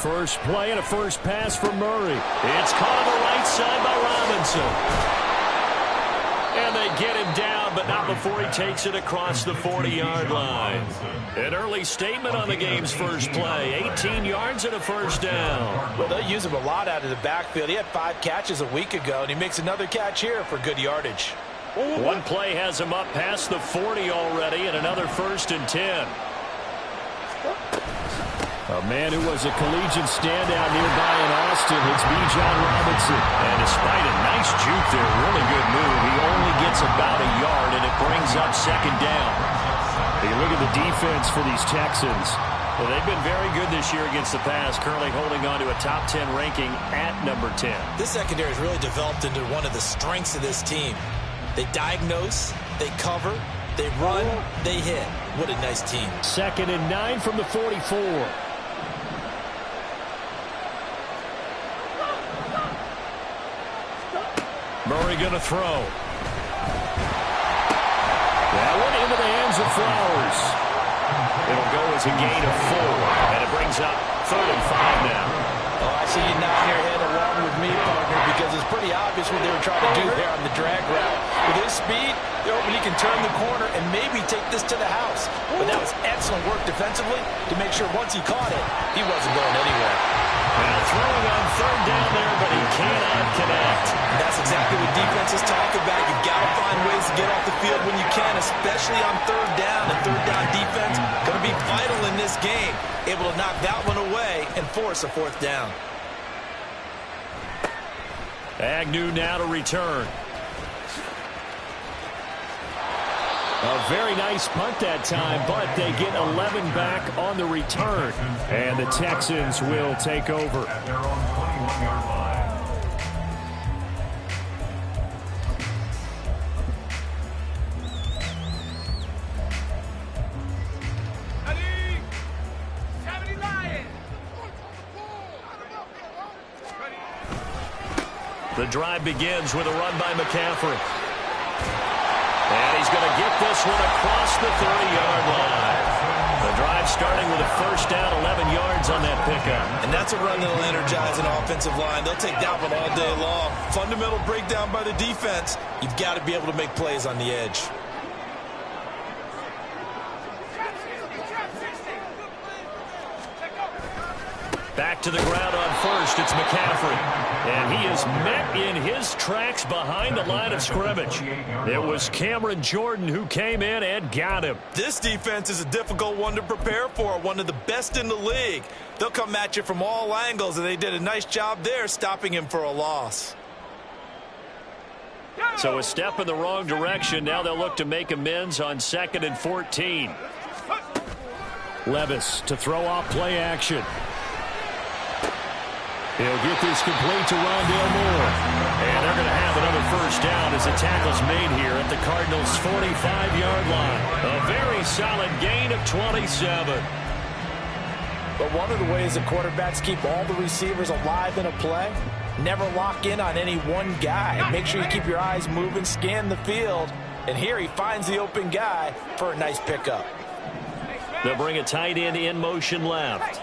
First play and a first pass for Murray. It's caught on the right side by Robinson. And they get him down, but not before he takes it across the 40-yard line. An early statement on the game's first play. 18 yards and a first down. Well, they'll use him a lot out of the backfield. He had 5 catches a week ago, and he makes another catch here for good yardage. One play has him up past the 40 already, and another 1st and 10. A man who was a collegiate standout nearby in Austin, it's Bijan Robinson. And despite a nice juke there, really good move, he only gets about a yard, and it brings up 2nd down. You look at the defense for these Texans. Well, they've been very good this year against the pass, currently holding on to a top 10 ranking at number 10. This secondary has really developed into one of the strengths of this team. They diagnose, they cover, they run, they hit. What a nice team. 2nd and 9 from the 44. Murray going to throw. That one into the hands of Flowers. It'll go as a gain of 4, and it brings up 3rd and 5 now. Oh, I see you nodding your head along with me, partner, because it's pretty obvious what they were trying to do there on the drag route. With his speed, they're hoping he can turn the corner and maybe take this to the house. But that was excellent work defensively to make sure once he caught it, he wasn't going anywhere. Now throwing on 3rd down there, but he cannot connect. That's exactly what defenses talk about. You've got to find ways to get off the field when you can, especially on 3rd down. And 3rd down defense going to be vital in this game. Able to knock that one away and force a 4th down. Agnew now to return. A very nice punt that time, but they get 11 back on the return. And the Texans will take over. At their own 21-yard line. The drive begins with a run by McCaffrey. And he's going to get this one across the 30-yard line. The drive starting with a 1st down, 11 yards on that pickup. And that's a run that'll energize an offensive line. They'll take that one all day long. Fundamental breakdown by the defense. You've got to be able to make plays on the edge. Back to the ground on 1st, it's McCaffrey. And he is met in his tracks behind the line of scrimmage. It was Cameron Jordan who came in and got him. This defense is a difficult one to prepare for, one of the best in the league. They'll come at you from all angles, and they did a nice job there stopping him for a loss. So a step in the wrong direction. Now they'll look to make amends on 2nd and 14. Levis to throw off play action. He'll get this complete to Rondale Moore. And they're going to have another 1st down as the tackle's made here at the Cardinals' 45-yard line. A very solid gain of 27. But one of the ways the quarterbacks keep all the receivers alive in a play, never lock in on any one guy. Make sure you keep your eyes moving, scan the field. And here he finds the open guy for a nice pickup. They'll bring a tight end in motion left.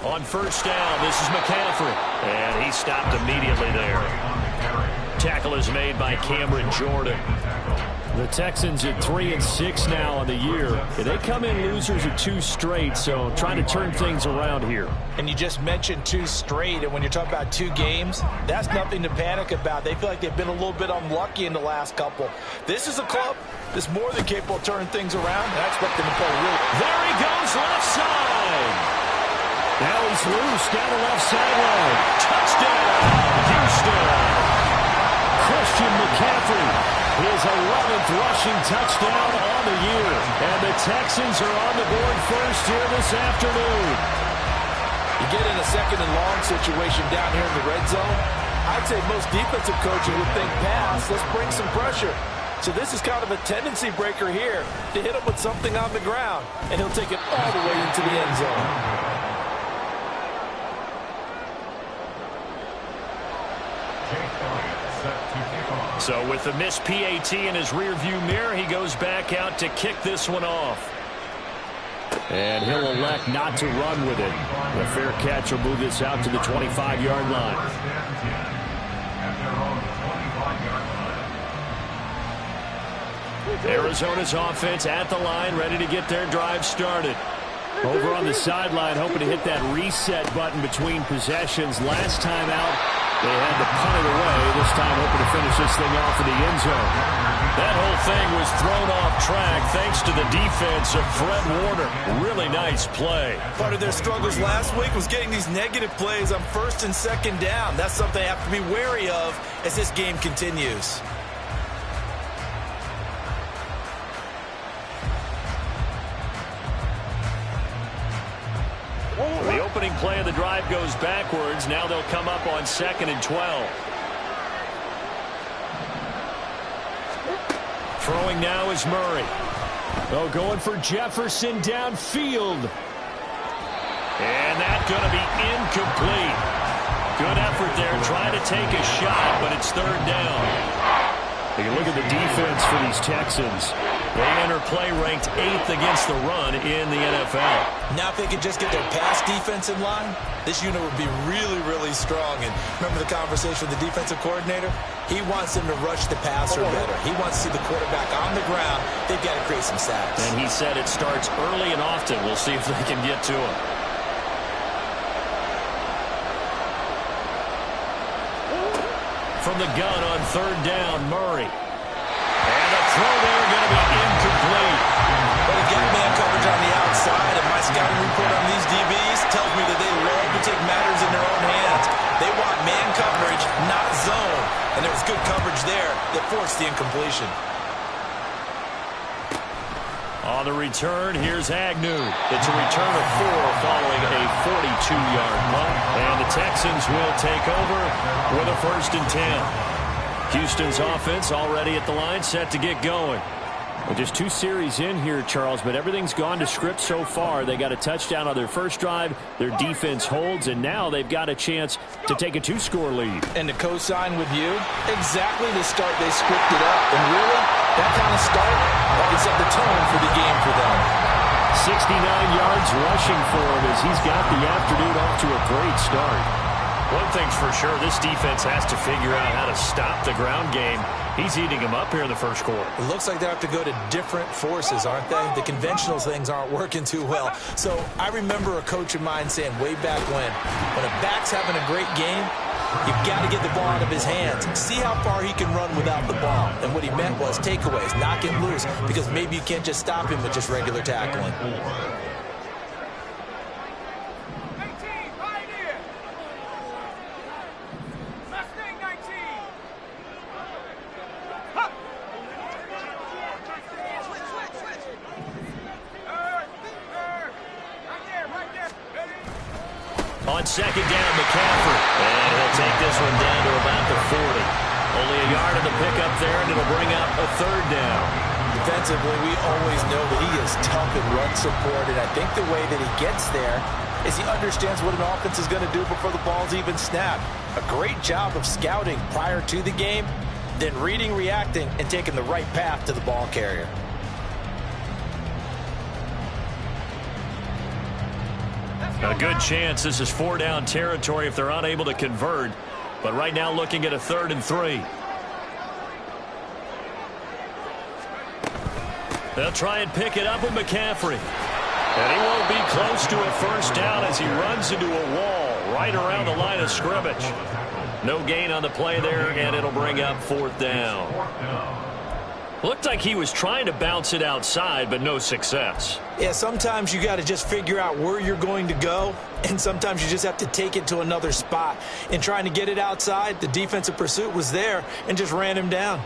On 1st down, this is McCaffrey. And he stopped immediately there. Tackle is made by Cameron Jordan. The Texans at 3-6 now on the year. They come in losers of 2 straight, so trying to turn things around here. And you just mentioned 2 straight, and when you're talking about 2 games, that's nothing to panic about. They feel like they've been a little bit unlucky in the last couple. This is a club that's more than capable of turning things around, and I expect them to play really. There he goes, left side. Now he's loose down the left sideline. Touchdown, Houston. Christian McCaffrey, his 11th rushing touchdown on the year. And the Texans are on the board first here this afternoon. You get in a 2nd and long situation down here in the red zone, I'd say most defensive coaches would think pass, let's bring some pressure. So this is kind of a tendency breaker here to hit him with something on the ground, and he'll take it all the way into the end zone. So with the missed PAT in his rearview mirror, he goes back out to kick this one off. And he'll elect not to run with it. The fair catch will move this out to the 25-yard line. Arizona's offense at the line, ready to get their drive started. Over on the sideline, hoping to hit that reset button between possessions. Last time out, they had to punt it away. This time, hoping to finish this thing off in the end zone. That whole thing was thrown off track thanks to the defense of Fred Warner. Really nice play. Part of their struggles last week was getting these negative plays on first and second down. That's something they have to be wary of as this game continues. The opening play of the drive goes backwards. Now they'll come up on 2nd and 12. Throwing now is Murray. Oh, going for Jefferson downfield. And that's going to be incomplete. Good effort there, trying to take a shot, but it's 3rd down. You can look at the defense for these Texans. They enter play ranked 8th against the run in the NFL. Now if they could just get their pass defense in line, this unit would be really, really strong. And remember the conversation with the defensive coordinator? He wants them to rush the passer better. He wants to see the quarterback on the ground. They've got to create some sacks. And he said it starts early and often. We'll see if they can get to him. From the gun on 3rd down, Murray. And the throw there going to be incomplete. But he got man coverage on the outside, and my scouting report on these DBs tells me that they love to take matters in their own hands. They want man coverage, not zone. And there was good coverage there that forced the incompletion. On the return, here's Agnew. It's a return of 4 following a 42-yard punt. And the Texans will take over with a 1st and 10. Houston's offense already at the line, set to get going. Well, just 2 series in here, Charles, but everything's gone to script so far. They got a touchdown on their first drive. Their defense holds, and now they've got a chance to take a 2-score lead. And to co-sign with you, exactly the start they scripted up. And really, that kind of start, that can set the tone for the game for them. 69 yards rushing for him as he's got the afternoon off to a great start. One thing's for sure, this defense has to figure out how to stop the ground game. He's eating them up here in the first quarter. It looks like they have to go to different forces, aren't they? The conventional things aren't working too well. So I remember a coach of mine saying way back when a back's having a great game, you've got to get the ball out of his hands. See how far he can run without the ball. And what he meant was takeaways, knock it loose, because maybe you can't just stop him with just regular tackling. On 2nd down, McCaffrey. And he'll take this one down to about the 40. Only a yard of the pickup there, and it'll bring up a 3rd down. Defensively, we always know that he is tough in run support, and I think the way that he gets there is he understands what an offense is going to do before the ball's even snapped. A great job of scouting prior to the game, then reading, reacting, and taking the right path to the ball carrier. A good chance this is 4-down territory if they're unable to convert. But right now looking at a 3rd and 3. They'll try and pick it up with McCaffrey. And he won't be close to a 1st down as he runs into a wall right around the line of scrimmage. No gain on the play there, and it'll bring up 4th down. Looked like he was trying to bounce it outside, but no success. Yeah, sometimes you got to just figure out where you're going to go, and sometimes you just have to take it to another spot. In trying to get it outside, the defensive pursuit was there and just ran him down.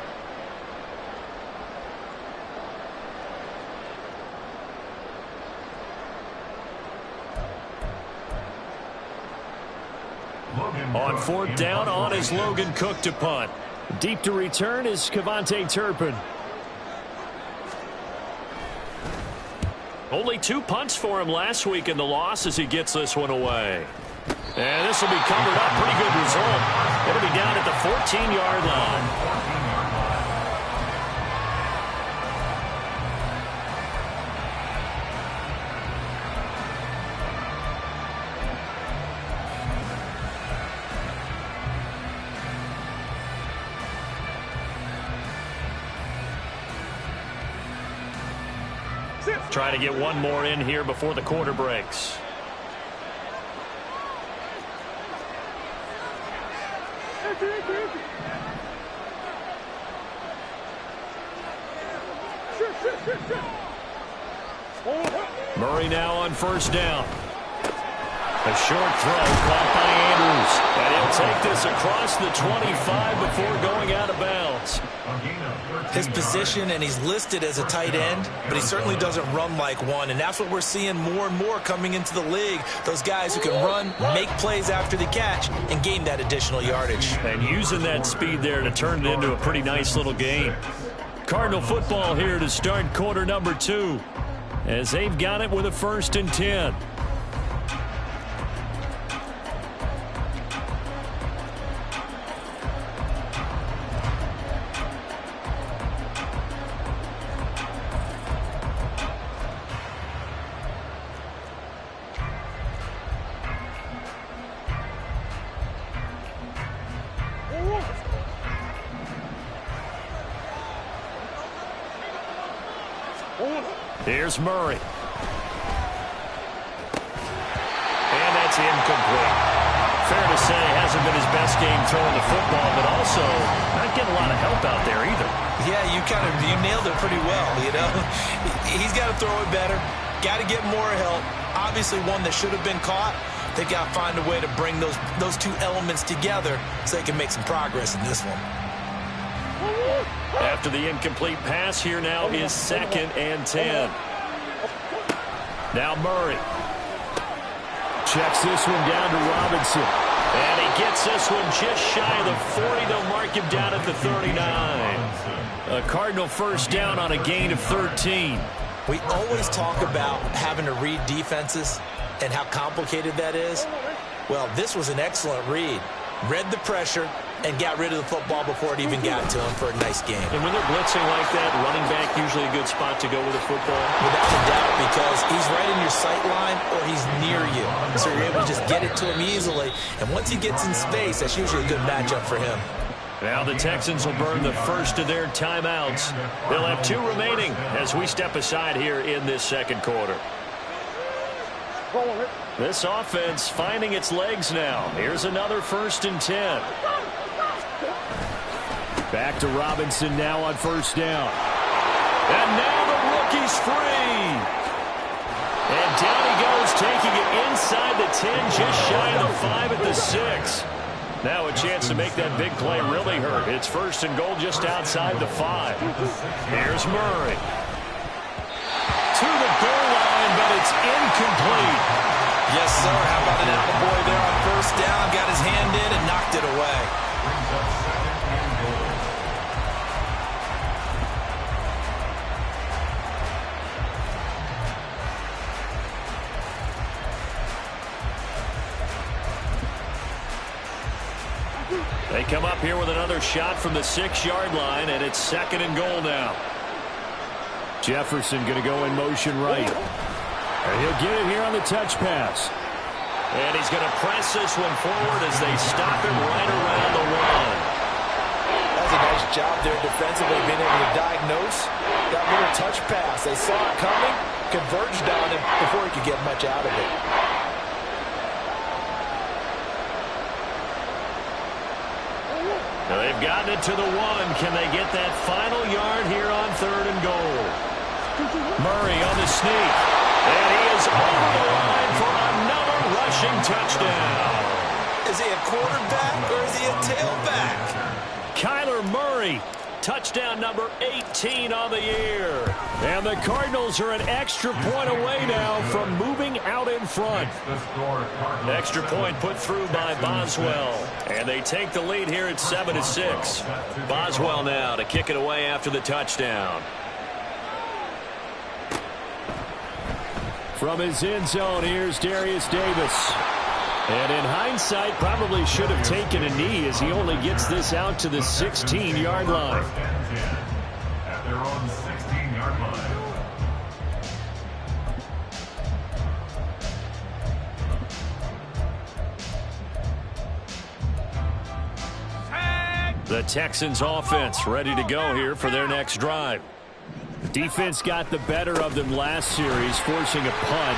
On 4th down, on is Logan Cook to punt. Deep to return is KaVontae Turpin. Only 2 punts for him last week in the loss as he gets this one away. And this will be covered up. Pretty good result. It'll be down at the 14-yard line. Trying to get one more in here before the quarter breaks. Murray now on first down. A short throw caught by Andrews. And he'll take this across the 25 before going out of bounds. His position, and he's listed as a tight end, but he certainly doesn't run like one. And that's what we're seeing more and more coming into the league. Those guys who can run, make plays after the catch, and gain that additional yardage. And using that speed there to turn it into a pretty nice little game. Cardinal football here to start quarter number 2. As they've got it with a 1st and 10. Here's Murray. And that's incomplete. Fair to say, hasn't been his best game throwing the football, but also not getting a lot of help out there either. Yeah, you nailed it pretty well, you know. He's got to throw it better. Got to get more help. Obviously one that should have been caught. They've got to find a way to bring those two elements together so they can make some progress in this one. After the incomplete pass, here now is 2nd and 10. Now Murray. Checks this one down to Robinson. And he gets this one just shy of the 40. They'll mark him down at the 39. A Cardinal first down on a gain of 13. We always talk about having to read defenses and how complicated that is. Well, this was an excellent read. Read the pressure and got rid of the football before it even got to him for a nice game. And when they're blitzing like that, running back usually a good spot to go with the football. Without a doubt, because he's right in your sight line or he's near you. So you're able to just get it to him easily. And once he gets in space, that's usually a good matchup for him. Now the Texans will burn the first of their timeouts. They'll have 2 remaining as we step aside here in this second quarter. This offense finding its legs now. Here's another 1st and 10. Back to Robinson now on first down. And now the rookie's free. And down he goes, taking it inside the 10, just shy of the 5 at the 6. Now a chance to make that big play really hurt. It's 1st and goal just outside the 5. Here's Murray. To the goal line, but it's incomplete. Yes, sir. How about an attaboy there on first down? Got his hand in and knocked it away. They come up here with another shot from the 6-yard line, and it's 2nd and goal now. Jefferson going to go in motion right. And he'll get it here on the touch pass. And he's going to press this one forward as they stop him right around the 1. That's a nice job there defensively, being able to diagnose that little touch pass. They saw it coming, converged on him before he could get much out of it. Now they've gotten it to the 1. Can they get that final yard here on 3rd and goal? Murray on the sneak. And he is over the line for another rushing touchdown. Is he a quarterback or is he a tailback? Kyler Murray, touchdown number 18 on the year. And the Cardinals are an extra point away now from moving out in front. Extra point put through by Boswell. And they take the lead here at 7-6. Boswell now to kick it away after the touchdown. From his end zone, here's Darius Davis. And in hindsight, probably should have taken a knee as he only gets this out to the 16-yard line. At their own 16-yard line. The Texans offense ready to go here for their next drive. Defense got the better of them last series, forcing a punt.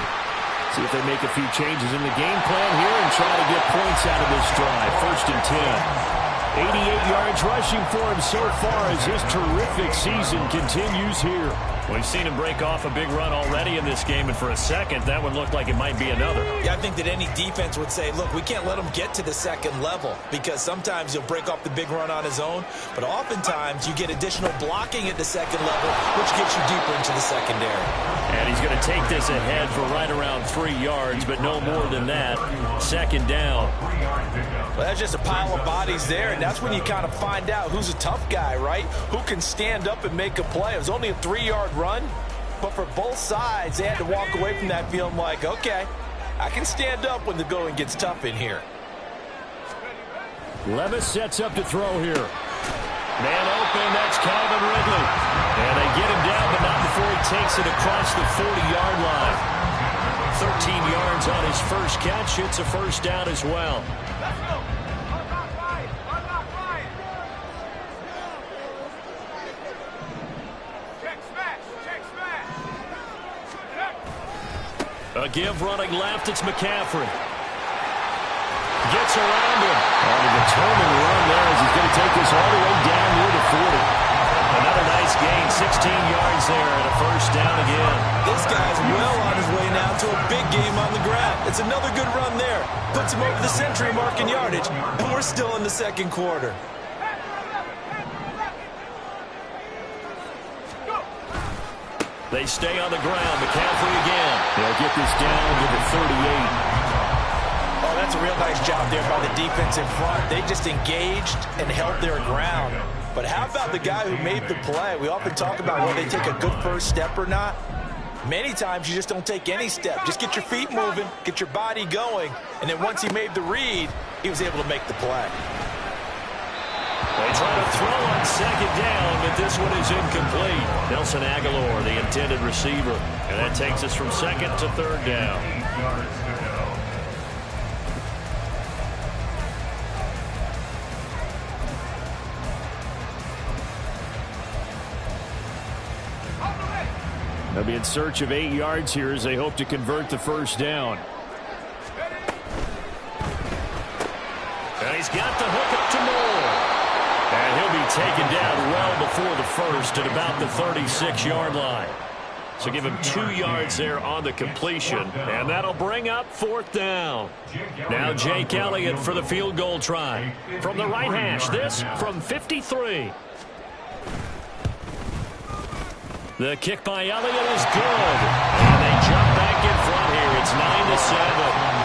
See if they make a few changes in the game plan here and try to get points out of this drive. 1st and 10. 88 yards rushing for him so far as his terrific season continues here. We've seen him break off a big run already in this game, and for a second, that would look like it might be another. Yeah, I think that any defense would say, look, we can't let him get to the second level because sometimes he'll break off the big run on his own, but oftentimes you get additional blocking at the second level, which gets you deeper into the secondary. And he's going to take this ahead for right around 3 yards, but no more than that. 2nd down. Well, that's just a pile of bodies there, and that's when you kind of find out who's a tough guy, right? Who can stand up and make a play. It was only a 3-yard run, but for both sides, they had to walk away from that feeling like, okay, I can stand up when the going gets tough in here. Levis sets up to throw here. Man open, that's Calvin Ridley. And they get him down, but not before he takes it across the 40-yard line. 13 yards on his first catch. It's a 1st down as well. A give running left, it's McCaffrey. Gets around him. On a determined run there as he's going to take this all the way down near the 40. Another nice gain, 16 yards there and a 1st down again. This guy's well on his way now to a big game on the ground. It's another good run there. Puts him over the century mark in yardage, and we're still in the 2nd quarter. They stay on the ground. McCaffrey again. They'll get this down to the 38. Oh, that's a real nice job there by the defense in front. They just engaged and held their ground. But how about the guy who made the play? We often talk about whether they take a good first step or not. Many times you just don't take any step. Just get your feet moving, get your body going, and then once he made the read, he was able to make the play. They try to throw on 2nd down, but this one is incomplete. Nelson Aguilar, the intended receiver. And that takes us from 2nd to 3rd down. They'll be in search of 8 yards here as they hope to convert the 1st down. And he's got the hook up to Moore. And he'll be taken down well before the 1st at about the 36-yard line. So give him 2 yards there on the completion, and that'll bring up 4th down. Now Jake Elliott for the field goal try. From the right hash, this from 53. The kick by Elliott is good. And they jump back in front here. It's 9-7.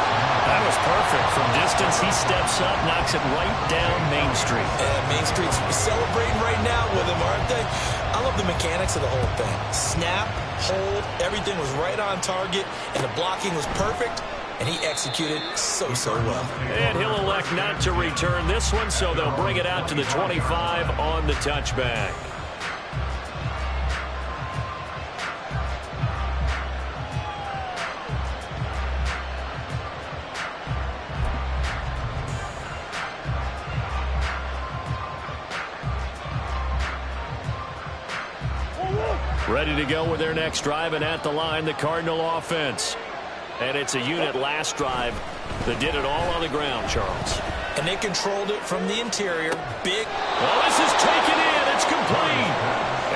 That was perfect. From distance, he steps up, knocks it right down Main Street. And Main Street's celebrating right now with him, aren't they? I love the mechanics of the whole thing. Snap, hold, everything was right on target, and the blocking was perfect, and he executed so well. And he'll elect not to return this one, so they'll bring it out to the 25 on the touchback. Ready to go with their next drive, and at the line, the Cardinal offense. And it's a unit last drive that did it all on the ground, Charles. And they controlled it from the interior. Big. Well, this is taken in. It's complete.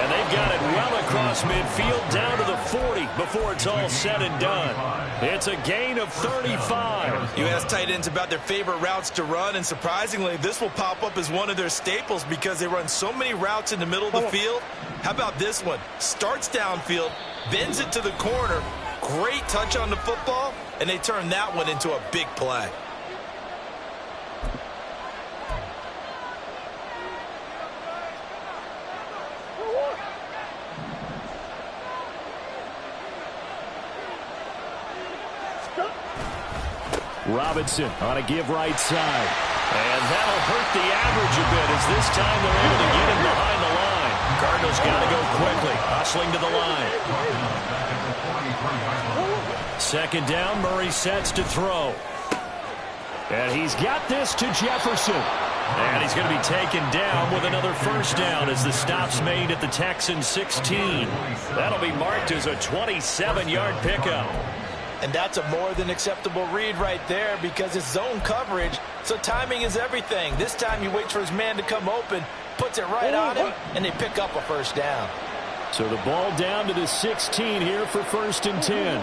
And they've got it well across midfield down to the 40 before it's all said and done. It's a gain of 35. You ask tight ends about their favorite routes to run, and surprisingly, this will pop up as one of their staples because they run so many routes in the middle of the field. How about this one? Starts downfield, bends it to the corner, great touch on the football, and they turn that one into a big play. Robinson on a give right side. And that'll hurt the average a bit as this time they're able to get him behind the line. Cardinals got to go quickly, hustling to the line. 2nd down, Murray sets to throw. And he's got this to Jefferson. And he's going to be taken down with another first down as the stop's made at the Texans 16. That'll be marked as a 27-yard pickup. And that's a more than acceptable read right there because it's zone coverage, so timing is everything. This time he waits for his man to come open, puts it right on him, and they pick up a first down. So the ball down to the 16 here for 1st and 10.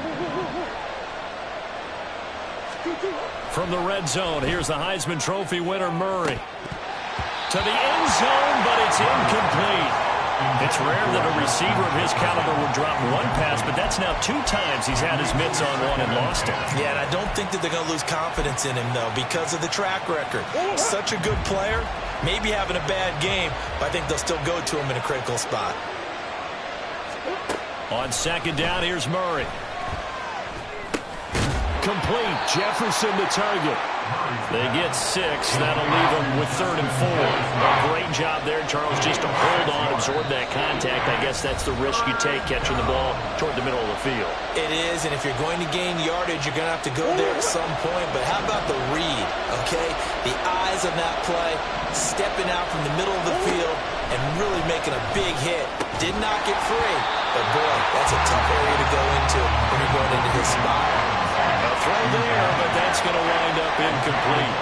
From the red zone, here's the Heisman Trophy winner, Murray. To the end zone, but it's incomplete. It's rare that a receiver of his caliber would drop one pass, but that's now 2 times he's had his mitts on one and lost it. Yeah, and I don't think that they're going to lose confidence in him, though, because of the track record. Such a good player, maybe having a bad game, but I think they'll still go to him in a critical spot. On 2nd down, here's Murray. Complete. Jefferson the target. They get 6. That'll leave them with 3rd and 4. A great job there, Charles, just to hold on, absorb that contact. I guess that's the risk you take catching the ball toward the middle of the field. It is, and if you're going to gain yardage, you're going to have to go there at some point. But how about the read, okay? The eyes of that play, stepping out from the middle of the field and really making a big hit. Did not get free, but boy, that's a tough area to go into when you're going into his spot. A throw there, but that's going to wind up incomplete.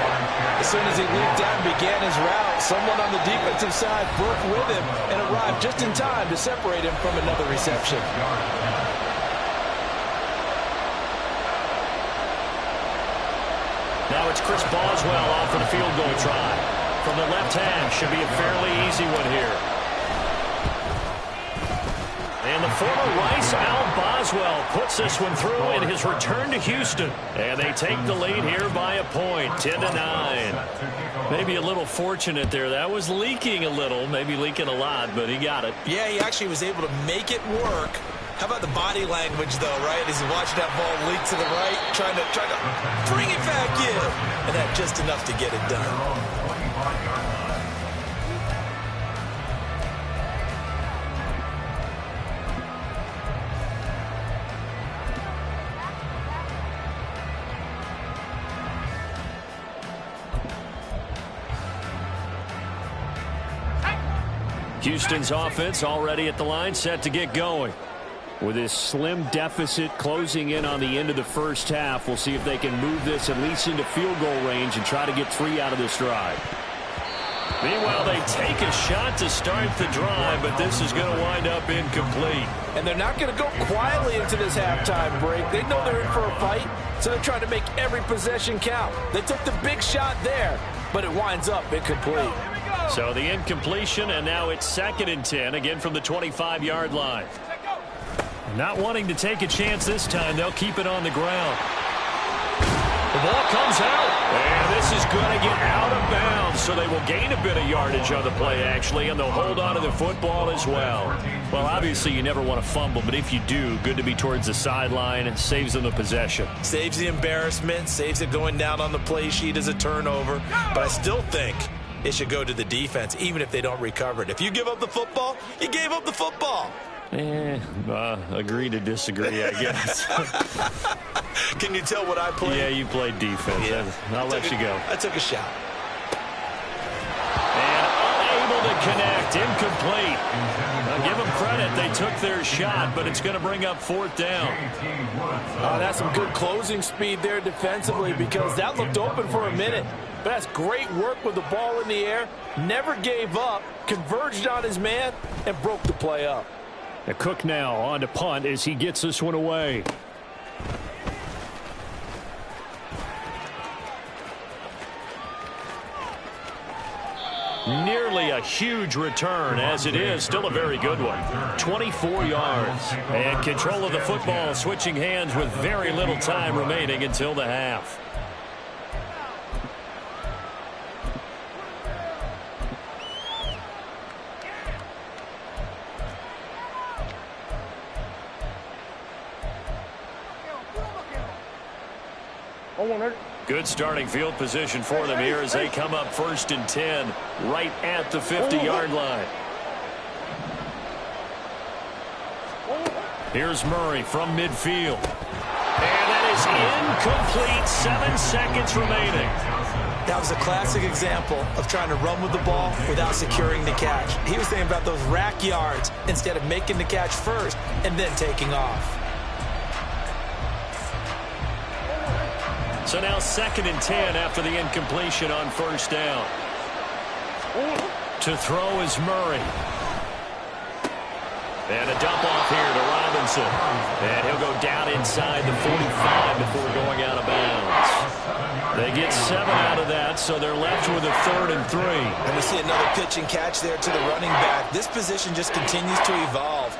As soon as he leaped down and began his route, someone on the defensive side broke with him and arrived just in time to separate him from another reception. Now it's Chris Boswell off for the field goal try. From the left hand, should be a fairly easy one here. And the former Rice, Al Boswell, puts this one through in his return to Houston. And they take the lead here by a point, 10-9. Maybe a little fortunate there. That was leaking a little, maybe leaking a lot, but he got it. Yeah, he actually was able to make it work. How about the body language, though, right? As he watched that ball leak to the right, trying to bring it back in. And that just enough to get it done. Houston's offense already at the line, set to get going. With this slim deficit closing in on the end of the first half, we'll see if they can move this at least into field goal range and try to get 3 out of this drive. Meanwhile, they take a shot to start the drive, but this is going to wind up incomplete. And they're not going to go quietly into this halftime break. They know they're in for a fight, so they're trying to make every possession count. They took the big shot there, but it winds up incomplete. So the incompletion, and now it's 2nd and 10, again from the 25-yard line. Not wanting to take a chance this time, they'll keep it on the ground. The ball comes out, and this is going to get out of bounds, so they will gain a bit of yardage on the play, actually, and they'll hold on to the football as well. Well, obviously, you never want to fumble, but if you do, good to be towards the sideline. It saves them the possession. Saves the embarrassment, saves it going down on the play sheet as a turnover, but I still think it should go to the defense, even if they don't recover it. If you give up the football, you gave up the football. Agree to disagree, I guess. Can you tell what I played? Yeah, you played defense. Yeah. I'll let you go. I took a shot. And unable to connect. Incomplete. Now, give them credit. They took their shot, but it's going to bring up 4th down. That's some good closing speed there defensively because that looked open for a minute. But that's great work with the ball in the air. Never gave up. Converged on his man and broke the play up. The Cook now on to punt as he gets this one away. Nearly a huge return, as it is still a very good one. 24 yards. And control of the football, switching hands with very little time remaining until the half. Good starting field position for them here as they come up 1st and 10 right at the 50-yard line. Here's Murray from midfield. And that is incomplete. 7 seconds remaining. That was a classic example of trying to run with the ball without securing the catch. He was thinking about those rack yards instead of making the catch first and then taking off. So now 2nd and 10 after the incompletion on first down. To throw is Murray. And a dump off here to Robinson. And he'll go down inside the 45 before going out of bounds. They get 7 out of that, so they're left with a 3rd and 3. And we see another pitch and catch there to the running back. This position just continues to evolve.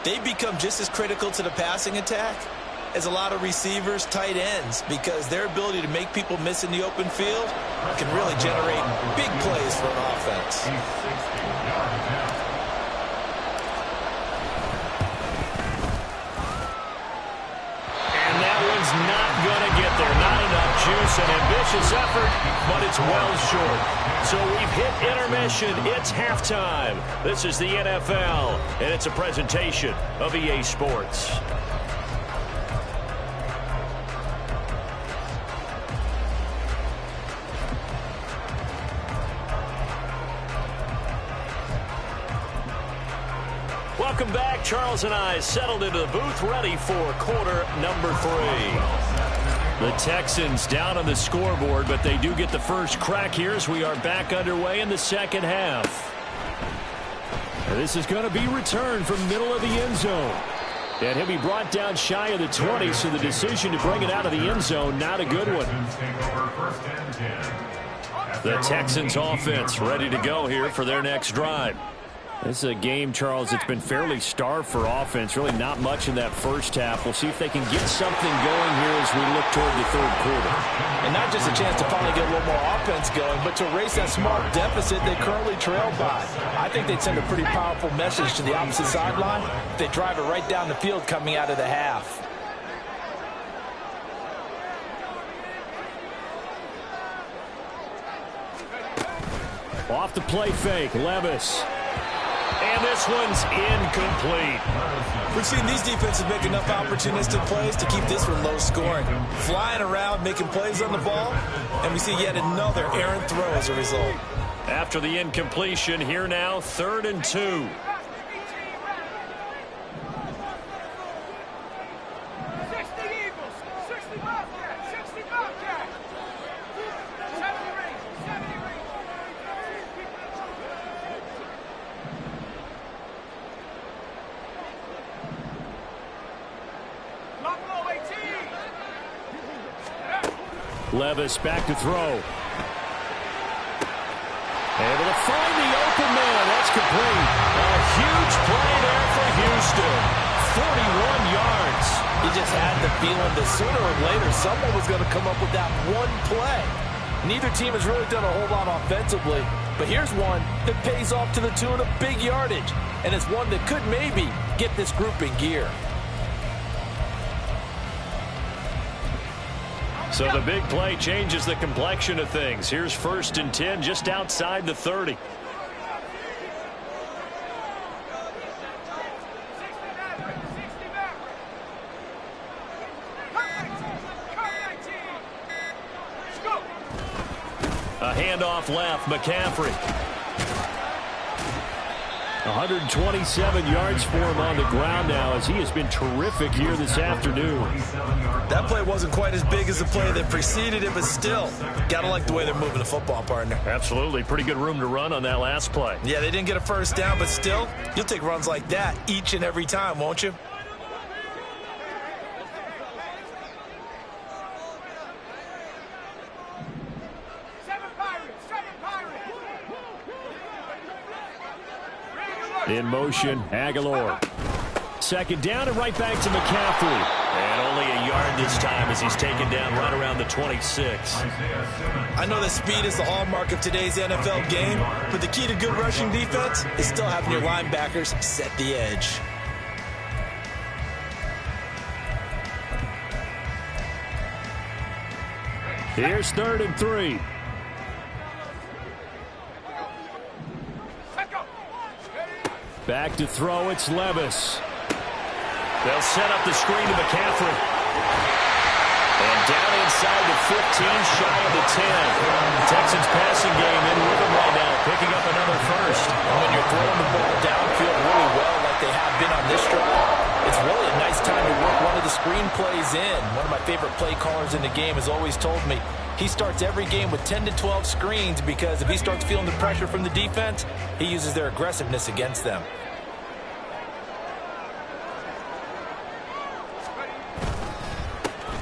They become just as critical to the passing attack as a lot of receivers, tight ends, because their ability to make people miss in the open field can really generate big plays for an offense. And that one's not going to get there. Not enough juice, an ambitious effort, but it's well short. So we've hit intermission. It's halftime. This is the NFL, and it's a presentation of EA Sports. Welcome back. Charles and I settled into the booth, ready for quarter number 3. The Texans down on the scoreboard, but they do get the first crack here as we are back underway in the second half. And this is going to be returned from middle of the end zone. And he'll be brought down shy of the 20, so the decision to bring it out of the end zone, not a good one. The Texans offense ready to go here for their next drive. This is a game, Charles, it's been fairly starved for offense. Really not much in that first half. We'll see if they can get something going here as we look toward the third quarter. And not just a chance to finally get a little more offense going, but to erase that small deficit they currently trail by. I think they'd send a pretty powerful message to the opposite sideline if they drive it right down the field coming out of the half. Off the play fake, Levis. And this one's incomplete. We've seen these defenses make enough opportunistic plays to keep this one low scoring. Flying around, making plays on the ball, and we see yet another errant throw as a result. After the incompletion, here now, 3rd and 2. Levis back to throw. Able to find the open man. That's complete. A huge play there for Houston. 41 yards. He just had the feeling that sooner or later someone was going to come up with that one play. Neither team has really done a whole lot offensively, but here's one that pays off to the tune of big yardage, and it's one that could maybe get this group in gear. So the big play changes the complexion of things. Here's 1st and 10 just outside the 30. A handoff left, McCaffrey. 127 yards for him on the ground now as he has been terrific here this afternoon. That play wasn't quite as big as the play that preceded it, but still, gotta like the way they're moving the football, partner. Absolutely. Pretty good room to run on that last play. Yeah, they didn't get a first down, but still, you'll take runs like that each and every time, won't you? In motion, Aguilar. 2nd down and right back to McCaffrey. And only a yard this time as he's taken down right around the 26. I know that speed is the hallmark of today's NFL game, but the key to good rushing defense is still having your linebackers set the edge. Here's 3rd and 3. Back to throw, it's Levis. They'll set up the screen to McCaffrey. And down inside the 15, shy of the 10. Texans passing game in rhythm right now, picking up another first. And when you're throwing the ball downfield really well like they have been on this drive, it's really a nice time to work one of the screen plays in. One of my favorite play callers in the game has always told me he starts every game with 10 to 12 screens because if he starts feeling the pressure from the defense, he uses their aggressiveness against them.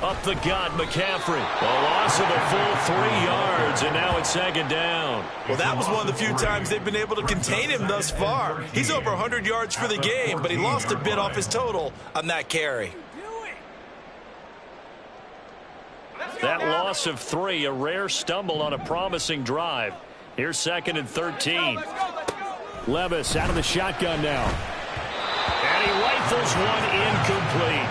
Up the gut, McCaffrey. A loss of a full 3 yards, and now it's second down. Well, that was one of the few times they've been able to contain him thus far. He's over 100 yards for the game, but he lost a bit off his total on that carry. That loss of 3, a rare stumble on a promising drive. Here's second and 13. Levis out of the shotgun now. And he rifles one incomplete.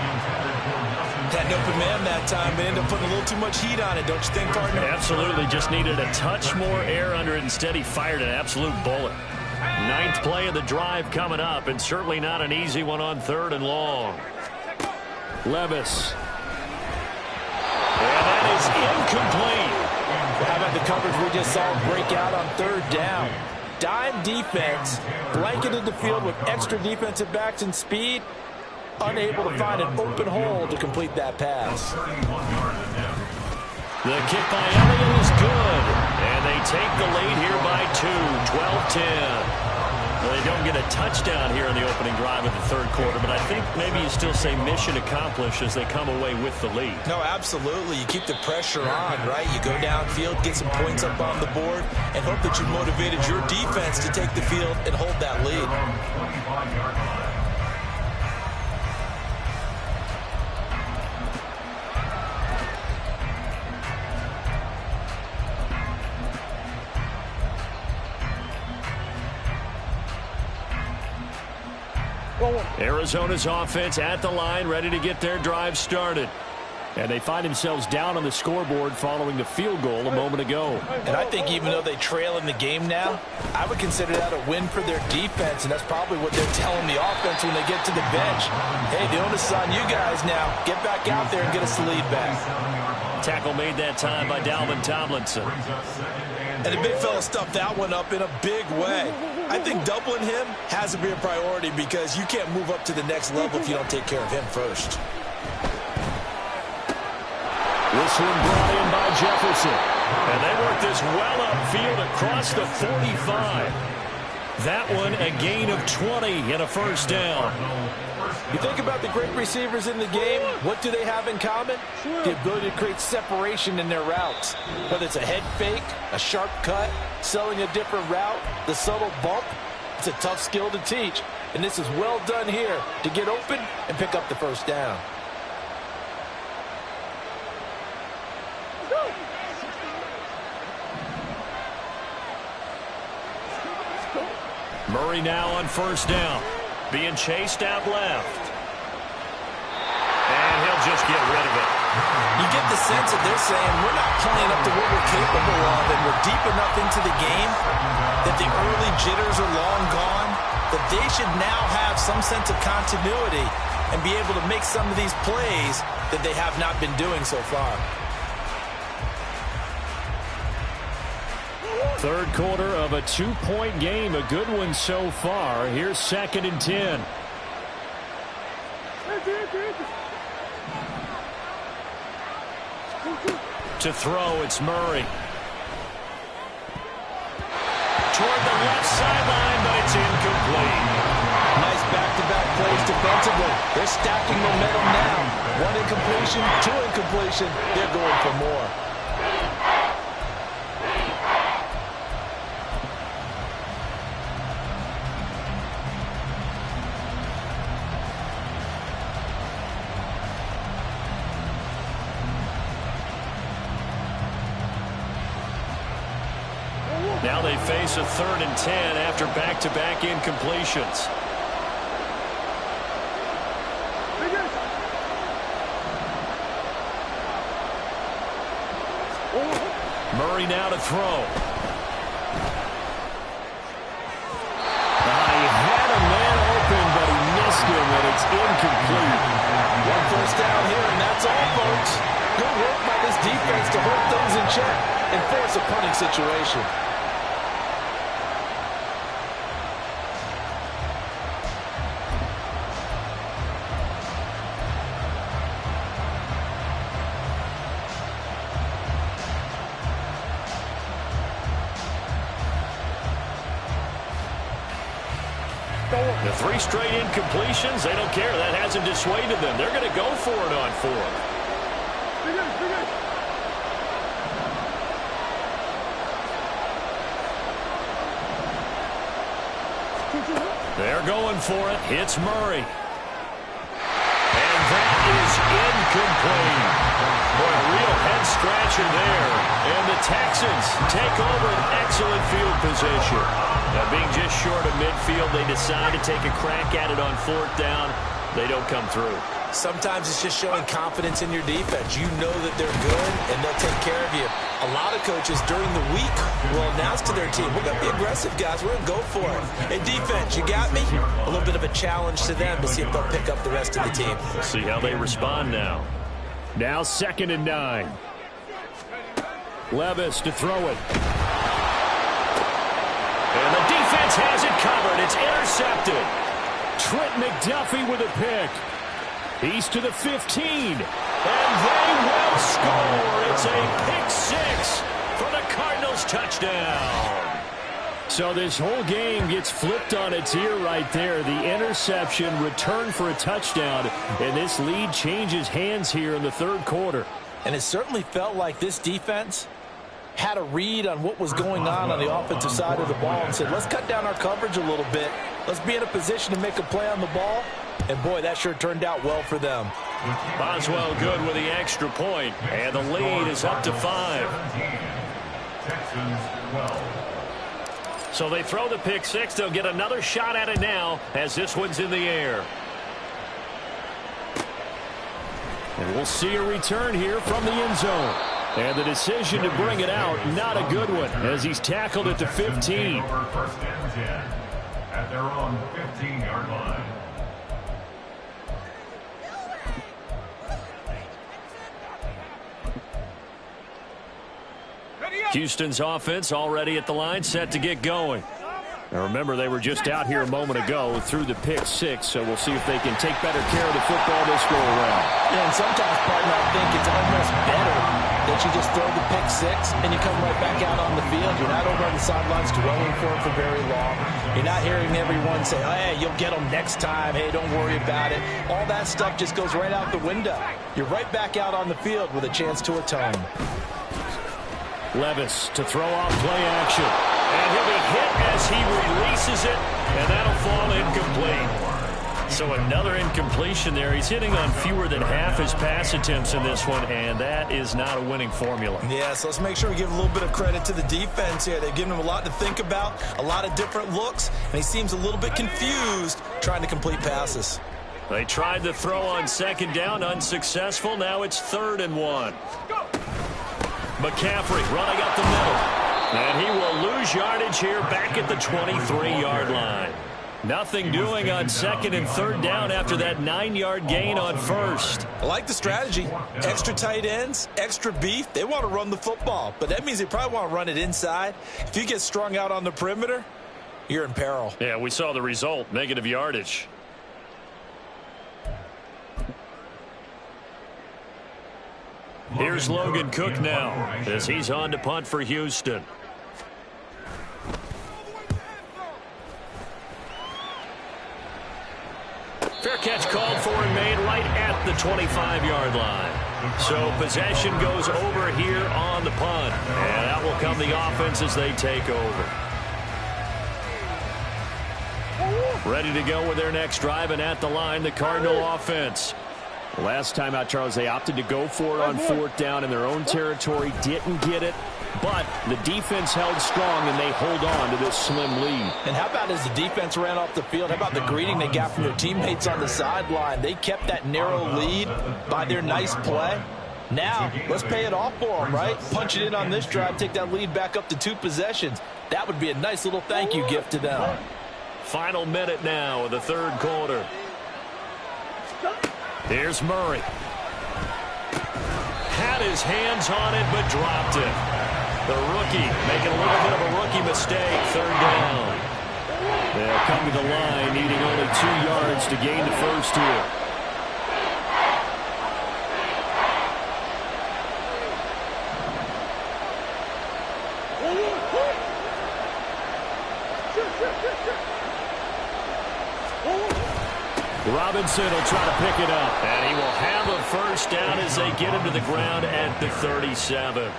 Had an open man that time, but ended up putting a little too much heat on it, don't you think, partner? Absolutely, just needed a touch more air under it. Instead, he fired an absolute bullet. 9th play of the drive coming up, and certainly not an easy one on 3rd and long. Levis. And that is incomplete. How about the coverage we just saw break out on 3rd down? Dime defense, blanketed the field with extra defensive backs and speed. Unable to find an open hole to complete that pass. The kick by Elliott is good. And they take the lead here by 2, 12-10. Well, they don't get a touchdown here in the opening drive of the 3rd quarter, but I think maybe you still say mission accomplished as they come away with the lead. No, absolutely. You keep the pressure on, right? You go downfield, get some points up on the board, and hope that you motivated your defense to take the field and hold that lead. Arizona's offense at the line, ready to get their drive started. And they find themselves down on the scoreboard following the field goal a moment ago. And I think even though they trail in the game now, I would consider that a win for their defense, and that's probably what they're telling the offense when they get to the bench. Hey, the onus is on you guys now. Get back out there and get us the lead back. Tackle made that time by Dalvin Tomlinson. And the big fella stuffed that one up in a big way. I think doubling him has to be a priority because you can't move up to the next level if you don't take care of him first. This one brought in by Jefferson. And they work this well upfield across the 45. That one a gain of 20 and a first down. You think about the great receivers in the game, what do they have in common? The ability to create separation in their routes. Whether it's a head fake, a sharp cut, selling a different route, the subtle bump, it's a tough skill to teach. And this is well done here to get open and pick up the first down. Murray now on first down. Being chased out left. And he'll just get rid of it. You get the sense that they're saying we're not playing up to what we're capable of and we're deep enough into the game that the early jitters are long gone, that they should now have some sense of continuity and be able to make some of these plays that they have not been doing so far. 3rd quarter of a 2-point game. A good one so far. Here's 2nd and 10. To throw, it's Murray. Toward the left sideline, but it's incomplete. Nice back-to-back plays defensively. They're stacking momentum now. 1 incompletion, 2 incompletion. They're going for more. Now they face a 3rd and 10 after back-to-back incompletions. Murray now to throw. He had a man open, but he missed him, and it's incomplete. 1 first down here, and that's all, folks. good work by this defense to hold things in check and force a punting situation. The 3 straight incompletions, they don't care. That hasn't dissuaded them. They're going to go for it on 4th. They're going for it. Hits Murray. And that is incomplete. Boy, a real head-scratcher there. And the Texans take over an excellent field position. Now, being just short of midfield, they decide to take a crack at it on 4th down. They don't come through. Sometimes it's just showing confidence in your defense. You know that they're good, and they'll take care of you. A lot of coaches during the week will announce to their team, we're going to be aggressive, guys. We're going to go for it. Hey, defense, you got me? A little bit of a challenge to them to see if they'll pick up the rest of the team. See how they respond now. Now 2nd and 9. Levis to throw it. And the defense has it covered. It's intercepted. Trent McDuffie with a pick. He's to the 15. And they will score. It's a pick 6 for the Cardinals touchdown. So this whole game gets flipped on its ear right there. The interception, return for a touchdown, and this lead changes hands here in the 3rd quarter. And it certainly felt like this defense had a read on what was going on the offensive side of the ball and said, let's cut down our coverage a little bit. Let's be in a position to make a play on the ball. And, boy, that sure turned out well for them. Boswell good with the extra point, and the lead is up to 5. Texans 12. So they throw the pick 6. They'll get another shot at it now as this one's in the air. And we'll see a return here from the end zone. And the decision to bring it out, not a good one, as he's tackled at the 15. Over 1st and 10 at their own 15-yard line. Houston's offense already at the line, set to get going. Now remember, they were just out here a moment ago through the pick 6, so we'll see if they can take better care of the football this go around. Yeah, and sometimes, partner, I think it's almost better that you just throw the pick 6 and you come right back out on the field. You're not over on the sidelines dwelling for it for very long. You're not hearing everyone say, oh, hey, you'll get them next time. Hey, don't worry about it. All that stuff just goes right out the window. You're right back out on the field with a chance to atone. Levis to throw off play action. And he'll be hit as he releases it, and that'll fall incomplete. So another incompletion there. He's hitting on fewer than half his pass attempts in this one, and that is not a winning formula. Yeah, so let's make sure we give a little bit of credit to the defense here. They've given him a lot to think about, a lot of different looks, and he seems a little bit confused trying to complete passes. They tried the throw on 2nd down, unsuccessful. Now it's 3rd and 1. McCaffrey running up the middle. And he will lose yardage here back at the 23-yard line. Nothing doing on 2nd and 3rd down after that 9-yard gain on 1st. I like the strategy. Extra tight ends, extra beef. They want to run the football, but that means they probably want to run it inside. If you get strung out on the perimeter, you're in peril. Yeah, we saw the result, negative yardage. Here's Logan Cook now as he's on to punt for Houston. Fair catch called for and made right at the 25-yard line. So possession goes over here on the punt. And out will come the offense as they take over. Ready to go with their next drive, and at the line, the Cardinal offense. Last time out, Charles, they opted to go for it on 4th down in their own territory. Didn't get it, but the defense held strong, and they hold on to this slim lead. And how about as the defense ran off the field, how about the greeting they got from their teammates on the sideline? They kept that narrow lead by their nice play. Now, let's pay it off for them, right? Punch it in on this drive, take that lead back up to 2 possessions. That would be a nice little thank you gift to them. Final minute now of the 3rd quarter. Here's Murray. Had his hands on it, but dropped it. The rookie making a little bit of a rookie mistake. Third down. They'll come to the line, needing only 2 yards to gain the first here. Robinson will try to pick it up, and he will have a first down as they get him to the ground at the 37.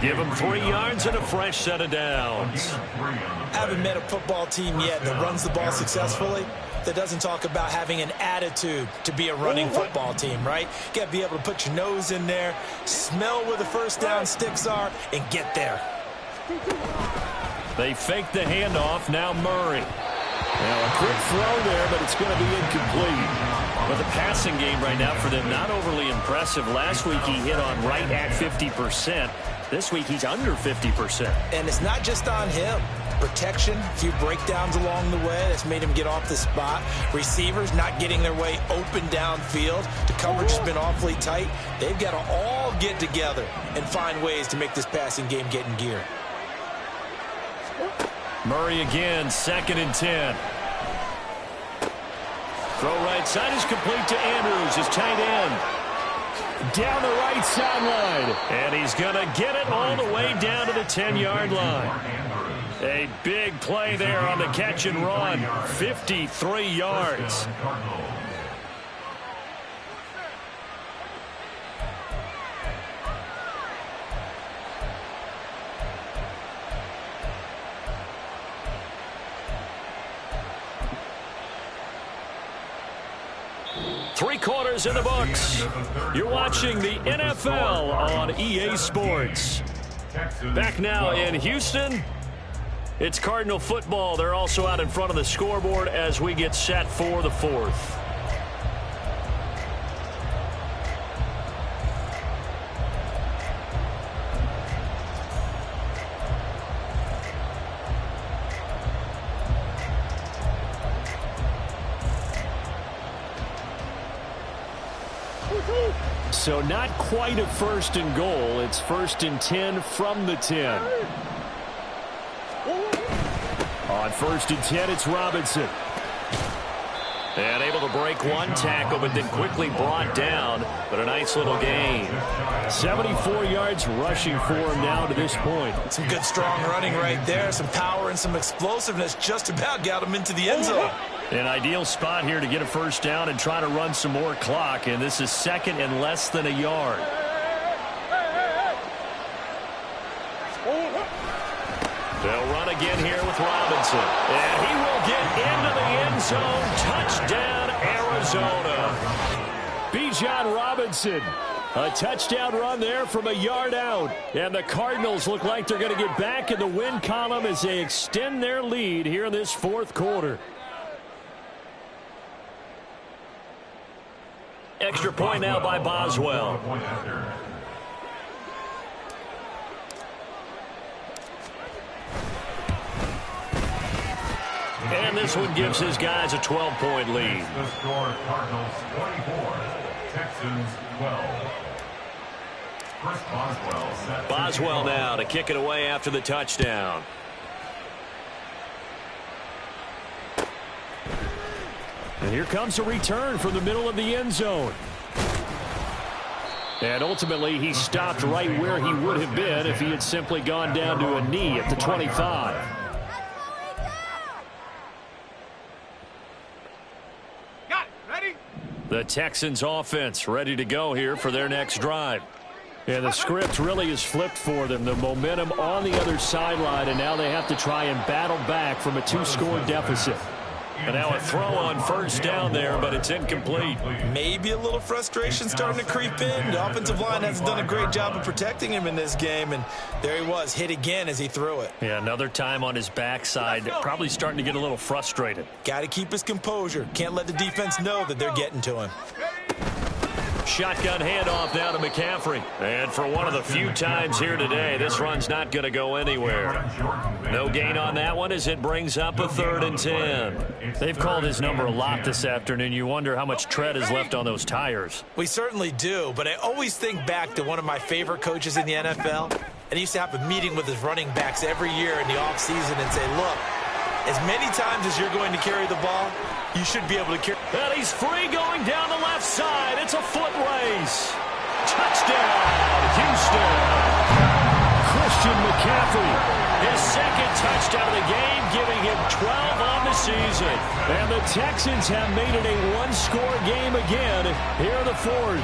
Give him 3 yards and a fresh set of downs. I haven't met a football team yet that runs the ball successfully that doesn't talk about having an attitude to be a running football team, right? You got to be able to put your nose in there, smell where the first down sticks are, and get there. They fake the handoff. Now Murray. Now a quick throw there, but it's going to be incomplete. But the passing game right now for them, not overly impressive. Last week he hit on right at 50%. This week he's under 50%. And it's not just on him. Protection, a few breakdowns along the way that's made him get off the spot. Receivers not getting their way open downfield. The coverage has been awfully tight. They've got to all get together and find ways to make this passing game get in gear. Murray again, 2nd and 10. Throw right side is complete to Andrews, his tight end. Down the right sideline. And he's going to get it all the way down to the 10-yard line. A big play there on the catch and run. 53 yards. Three quarters in the books. You're watching the NFL on EA Sports. Back now in Houston, it's Cardinal football. They're also out in front of the scoreboard as we get set for the 4th. So not quite a 1st and goal. It's 1st and 10 from the 10. On 1st and 10, it's Robinson. And able to break one tackle, but then quickly brought down. But a nice little gain. 74 yards rushing for him now to this point. Some good, strong running right there. Some power and some explosiveness just about got him into the end zone. An ideal spot here to get a first down and try to run some more clock. And this is 2nd and less than a yard. They'll run again here with Robinson. And he will get into the end zone. Touchdown, Arizona. Bijan Robinson. A touchdown run there from a yard out. And the Cardinals look like they're going to get back in the win column as they extend their lead here in this 4th quarter. Extra point now by Boswell. And this one gives his guys a 12-point lead. The score, Cardinals 24, Texans 12. Chris Boswell set. Boswell now to kick it away after the touchdown. And here comes a return from the middle of the end zone. And ultimately, he stopped right where he would have been if he had simply gone down to a knee at the 25. The Texans offense ready to go here for their next drive. And the script really is flipped for them. The momentum on the other sideline, and now they have to try and battle back from a 2-score deficit. And now a throw on first down there, but it's incomplete. Maybe a little frustration starting to creep in. The offensive line hasn't done a great job of protecting him in this game, and there he was, hit again as he threw it. Yeah, another time on his backside, probably starting to get a little frustrated. Got to keep his composure. Can't let the defense know that they're getting to him. Shotgun handoff now to McCaffrey. And for one of the few times here today, this run's not going to go anywhere. No gain on that one as it brings up a 3rd and 10. They've called his number a lot this afternoon. You wonder how much tread is left on those tires. We certainly do, but I always think back to one of my favorite coaches in the NFL. And he used to have a meeting with his running backs every year in the offseason and say, look, as many times as you're going to carry the ball, you should be able to carry. And he's free going down the left side. It's a foot race. Touchdown, Houston. Christian McCaffrey, his 2nd touchdown of the game, giving him 12 on the season. And the Texans have made it a 1-score game again here in the 4th.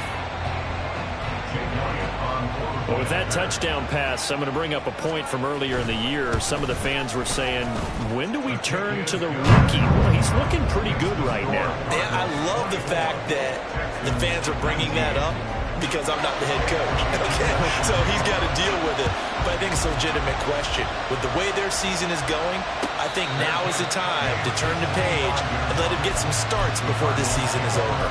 Well, with that touchdown pass, I'm going to bring up a point from earlier in the year. Some of the fans were saying, when do we turn to the rookie? Well, he's looking pretty good right now. And I love the fact that the fans are bringing that up because I'm not the head coach. Okay? So he's got to deal with it. But I think it's a legitimate question. With the way their season is going, I think now is the time to turn the page and let him get some starts before this season is over.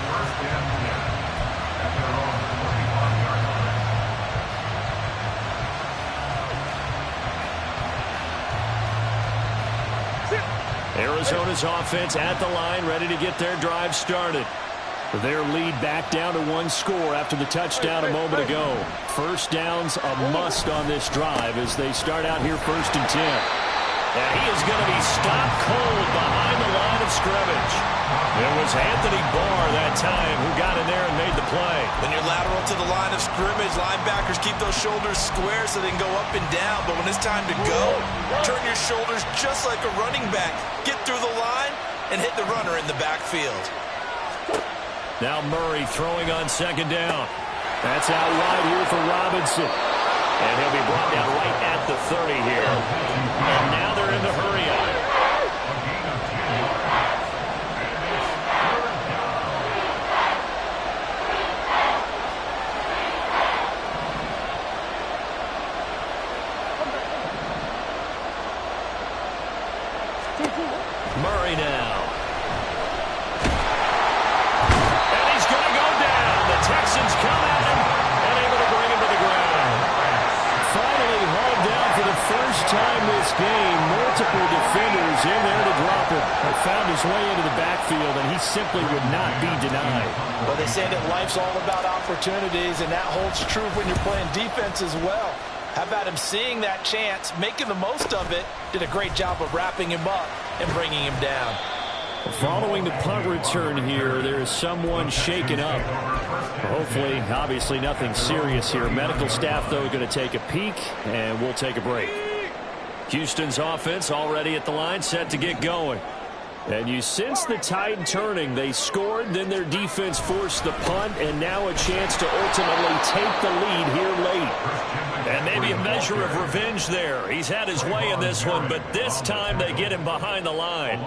Arizona's offense at the line, ready to get their drive started. Their lead back down to 1 score after the touchdown a moment ago. First down's a must on this drive as they start out here 1st and 10. And he is going to be stopped cold behind the line of scrimmage. It was Anthony Barr that time who got in there and made the play. When you're lateral to the line of scrimmage, linebackers keep those shoulders square so they can go up and down. But when it's time to go, turn your shoulders just like a running back. Get through the line and hit the runner in the backfield. Now Murray throwing on 2nd down. That's out wide here for Robinson. And he'll be brought down right at the 30 here. And now they're in the hurry-up. Murray now. And he's going to go down. The Texans come at him and able to bring him to the ground. Finally hauled down for the first time this game. Multiple defenders in there to drop him. He found his way into the backfield, and he simply would not be denied. Well, they say that life's all about opportunities, and that holds true when you're playing defense as well. How about him seeing that chance, making the most of it, did a great job of wrapping him up and bringing him down. Following the punt return here, there is someone shaken up. Hopefully, obviously nothing serious here. Medical staff, though, going to take a peek, and we'll take a break. Houston's offense already at the line, set to get going. And you sense the tide turning. They scored, then their defense forced the punt, and now a chance to ultimately take the lead here late. And maybe a measure of revenge there. He's had his way in this one, but this time they get him behind the line.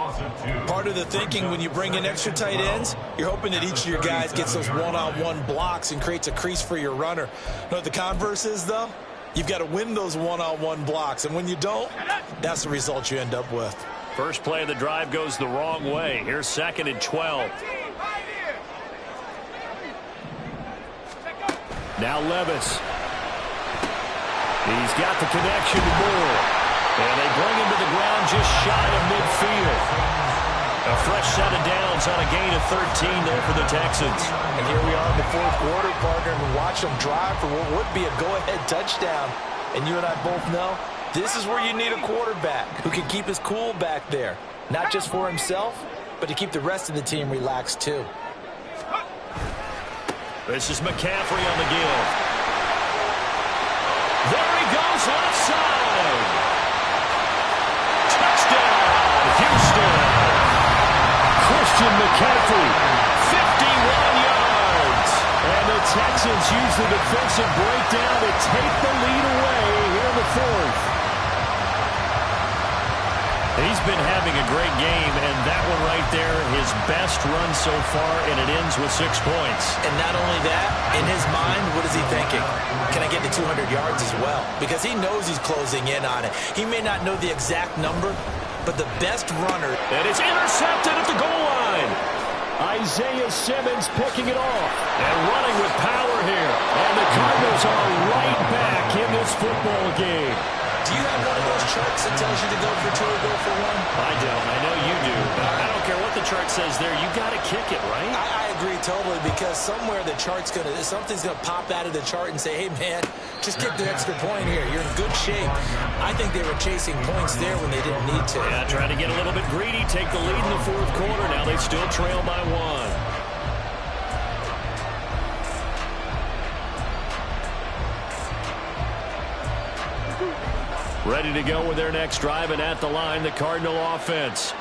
Part of the thinking when you bring in extra tight ends, you're hoping that each of your guys gets those one-on-one blocks and creates a crease for your runner. You know what the converse is, though? You've got to win those one-on-one blocks, and when you don't, that's the result you end up with. First play of the drive goes the wrong way. Here's 2nd and 12. Now Levis. He's got the connection to Moore. And they bring him to the ground just shy of midfield. A fresh set of downs on a gain of 13 there for the Texans. And here we are in the 4th quarter, partner, and we watch them drive for what would be a go-ahead touchdown. And you and I both know this is where you need a quarterback who can keep his cool back there. Not just for himself, but to keep the rest of the team relaxed too. This is McCaffrey on the give. There he goes, left side. Touchdown, Houston. Christian McCaffrey, 51 yards. And the Texans use the defensive breakdown to take the lead away here in the 4th. He's been having a great game, and that one right there, his best run so far, and it ends with 6 points. And not only that, in his mind, what is he thinking? Can I get to 200 yards as well? Because he knows he's closing in on it. He may not know the exact number, but the best runner. And it's intercepted at the goal line. Isaiah Simmons picking it off. And running with power here. And the Cardinals are right back in this football game. Do you have one of those charts that tells you to go for two or go for one? I don't. I know you do. But I don't care what the chart says there. You got to kick it, right? I agree totally, because somewhere the chart's something's gonna pop out of the chart and say, hey man, just kick the extra point here. You're in good shape. I think they were chasing points there when they didn't need to. Yeah, trying to get a little bit greedy, take the lead in the fourth quarter. Now they still trail by one. Ready to go with their next drive, and at the line, the Cardinal offense.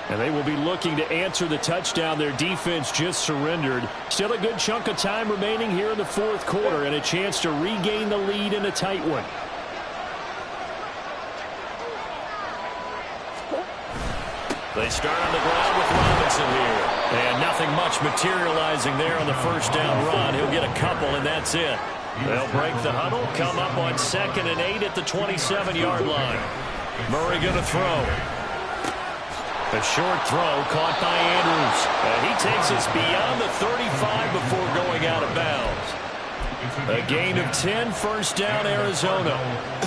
And they will be looking to answer the touchdown their defense just surrendered. Still a good chunk of time remaining here in the fourth quarter, and a chance to regain the lead in a tight one. They start on the ground with Robinson here. And nothing much materializing there on the first down run. He'll get a couple, and that's it. They'll break the huddle, come up on 2nd and 8 at the 27-yard line. Murray going to throw. A short throw caught by Andrews. And he takes us beyond the 35 before going out of bounds. A gain of 10, first down, Arizona.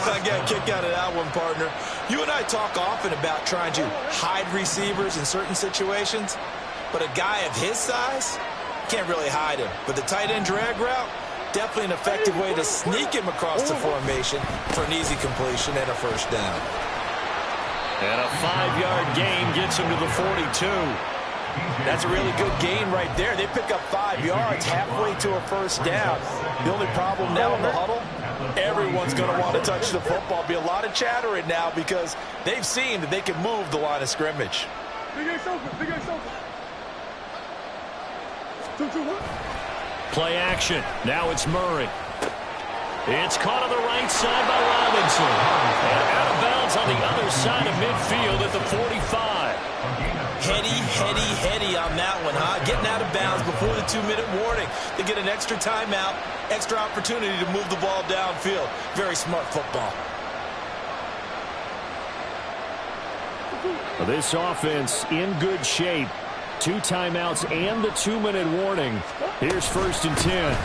I got a kick out of that one, partner. You and I talk often about trying to hide receivers in certain situations, but a guy of his size can't really hide him. But the tight end drag route, definitely an effective way to sneak him across the formation for an easy completion and a first down. And a 5-yard gain gets him to the 42. That's a really good gain right there. They pick up 5 yards halfway to a first down. The only problem now in the huddle, everyone's going to want to touch the football. Be a lot of chattering now because they've seen that they can move the line of scrimmage. Play action. Now it's Murray. It's caught on the right side by Robinson. And out of bounds on the other side of midfield at the 45. Heady on that one, huh? Getting out of bounds before the 2-minute warning. They get an extra timeout, extra opportunity to move the ball downfield. Very smart football. This offense in good shape. 2 timeouts and the 2-minute warning. Here's 1st and 10.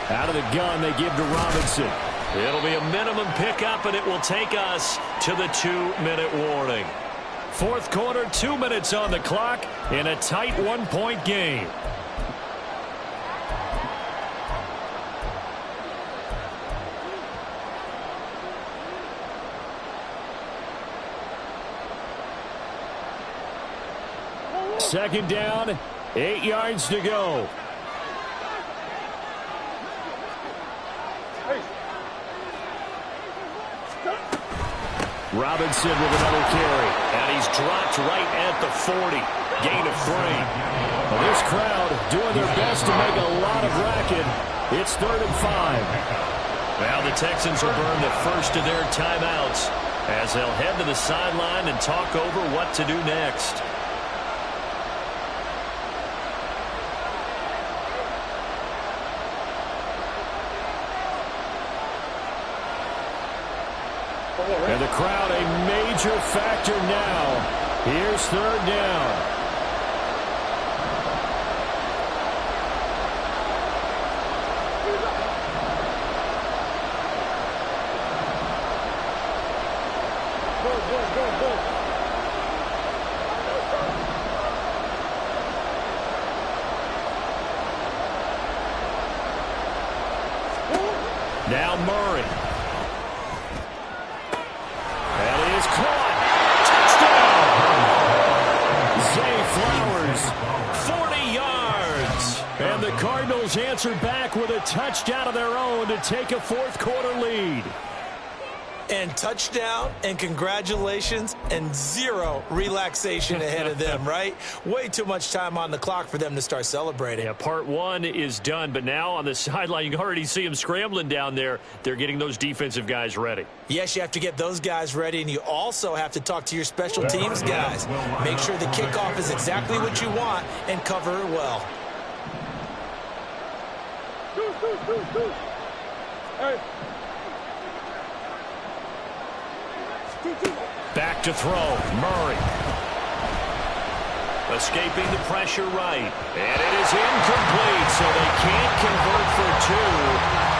Out of the gun, they give to Robinson. It'll be a minimum pickup, and it will take us to the 2-minute warning. Fourth quarter, 2 minutes on the clock in a tight 1-point game. Second down, 8 yards to go. Robinson with another carry. And he's dropped right at the 40. Gain of 3. Well, this crowd doing their best to make a lot of racket. It's 3rd and 5. Now the Texans will burn the first of their timeouts as they'll head to the sideline and talk over what to do next. And the crowd a major factor now. Here's 3rd down. Now Murray. And the Cardinals answer back with a touchdown of their own to take a fourth quarter lead. And touchdown and congratulations and zero relaxation ahead of them, right? Way too much time on the clock for them to start celebrating. Yeah, part one is done, but now on the sideline, you can already see them scrambling down there. They're getting those defensive guys ready. Yes, you have to get those guys ready, and you also have to talk to your special teams guys. Make sure the kickoff is exactly what you want and cover it well. Hey. Back to throw, Murray. Escaping the pressure right. And it is incomplete, so they can't convert for two.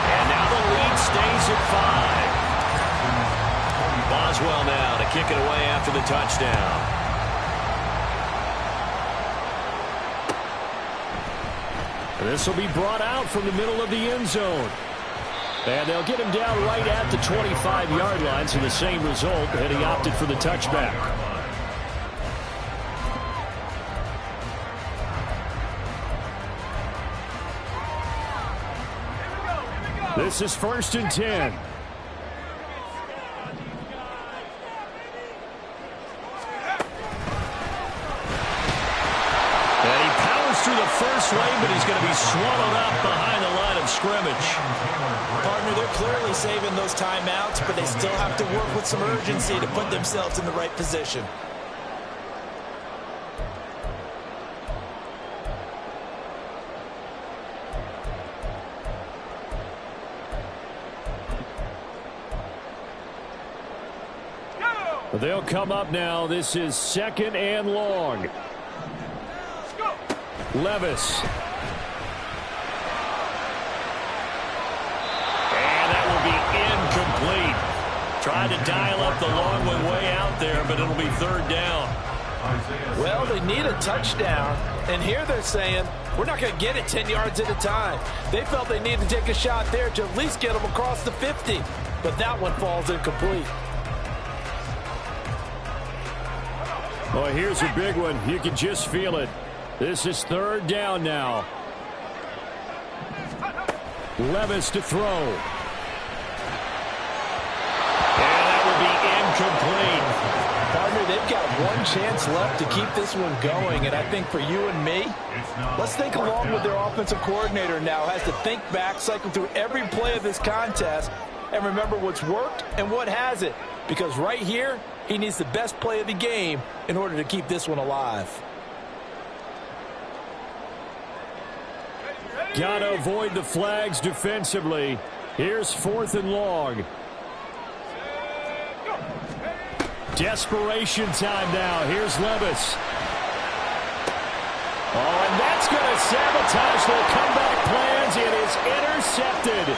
And now the lead stays at 5. Boswell now to kick it away after the touchdown. This will be brought out from the middle of the end zone. And they'll get him down right at the 25-yard line, so the same result, and he opted for the touchback. This is 1st and 10. And he powers through the first lane, but he's going to be swallowed up behind the line of scrimmage. Partner, they're clearly saving those timeouts, but they still have to work with some urgency to put themselves in the right position. They'll come up now. This is 2nd and long. Levis. And that will be incomplete. Trying to dial up the long one way out there, but it'll be 3rd down. Well, they need a touchdown, and here they're saying, we're not going to get it 10 yards at a time. They felt they needed to take a shot there to at least get them across the 50, but that one falls incomplete. Well, here's a big one. You can just feel it. This is 3rd down now. Levis to throw. And that will be incomplete. Partner, they've got one chance left to keep this one going, and I think for you and me, let's think along with their offensive coordinator now. Has to think back, cycle through every play of this contest, and remember what's worked and what hasn't. Because right here, he needs the best play of the game in order to keep this one alive. Got to avoid the flags defensively. Here's 4th and long. Desperation time now. Here's Levis. Oh, and that's going to sabotage their comeback plans. It is intercepted.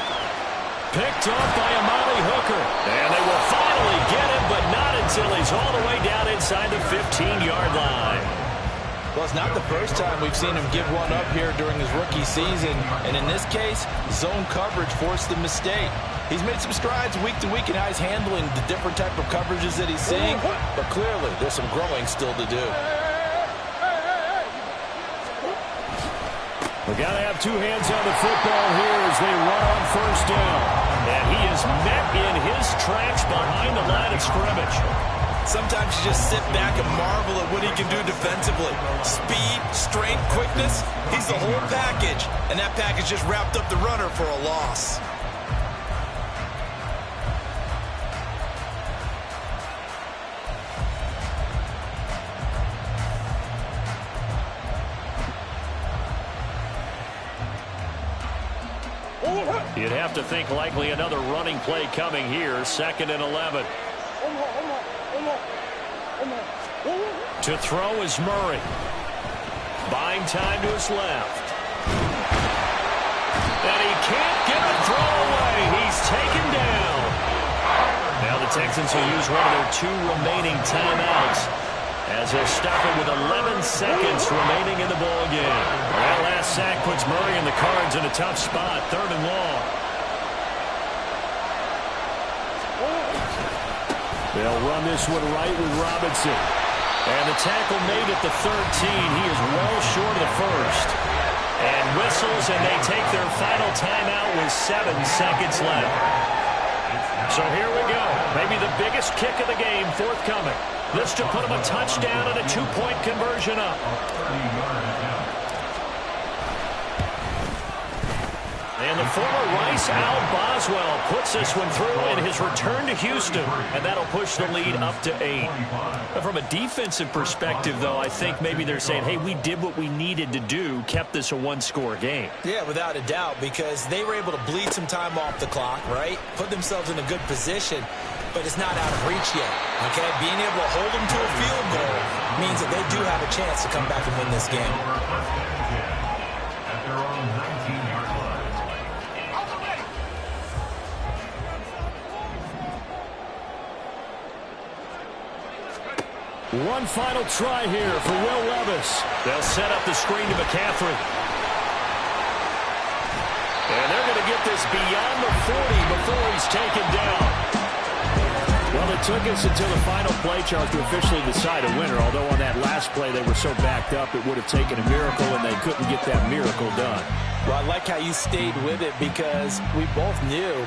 Picked off by Amani Hooker. And they will finally get him, but not until he's all the way down inside the 15-yard line. Well, it's not the first time we've seen him give one up here during his rookie season. And in this case, zone coverage forced the mistake. He's made some strides week to week in how he's handling the different type of coverages that he's seeing. But clearly, there's some growing still to do. We got to have two hands on the football here as they run on 1st down. And he is met in his tracks behind the line of scrimmage. Sometimes you just sit back and marvel at what he can do defensively. Speed, strength, quickness, he's the whole package. And that package just wrapped up the runner for a loss. You'd have to think likely another running play coming here. 2nd and 11. To throw is Murray. Buying time to his left. And he can't get a throw away. He's taken down. Now the Texans will use one of their 2 remaining timeouts as they'll stop it with 11 seconds remaining in the ballgame. That last sack puts Murray and the Cards in a tough spot. 3rd and long. They'll run this one right with Robinson. And the tackle made at the 13. He is well short of the first. And whistles, and they take their final timeout with 7 seconds left. So here we go. Maybe the biggest kick of the game forthcoming. This to put them a touchdown and a 2-point conversion up. And the former Rice, Al Boswell, puts this one through in his return to Houston, and that'll push the lead up to 8. But from a defensive perspective, though, I think maybe they're saying, hey, we did what we needed to do, kept this a one-score game. Yeah, without a doubt, because they were able to bleed some time off the clock, right? Put themselves in a good position, but it's not out of reach yet, okay? Being able to hold them to a field goal means that they do have a chance to come back and win this game. At their own 19-yard line. One final try here for Will Levis. They'll set up the screen to McCaffrey. And they're going to get this beyond the 40 before he's taken down. Well, it took us until the final play, Charles, to officially decide a winner. Although on that last play they were so backed up, it would have taken a miracle, and they couldn't get that miracle done. Well, I like how you stayed with it because we both knew